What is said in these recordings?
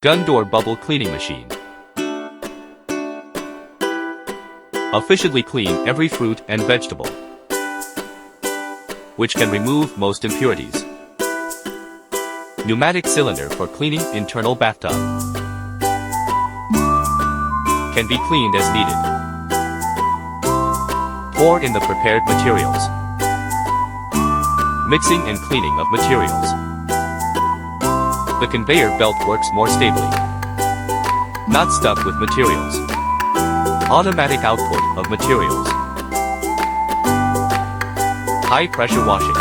Gondor Bubble Cleaning Machine. Efficiently clean every fruit and vegetable, which can remove most impurities. Pneumatic cylinder for cleaning internal bathtub. Can be cleaned as needed. Pour in the prepared materials. Mixing and cleaning of materials. The conveyor belt works more stably. Not stuck with materials. Automatic output of materials. High pressure washing.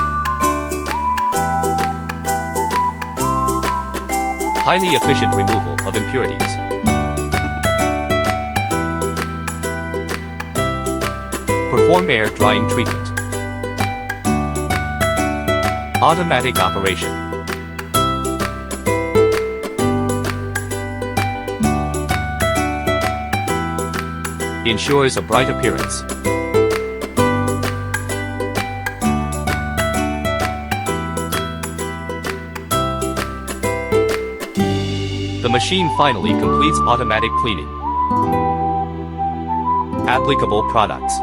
Highly efficient removal of impurities. Perform air drying treatment. Automatic operation. Ensures a bright appearance. The machine finally completes automatic cleaning. Applicable products.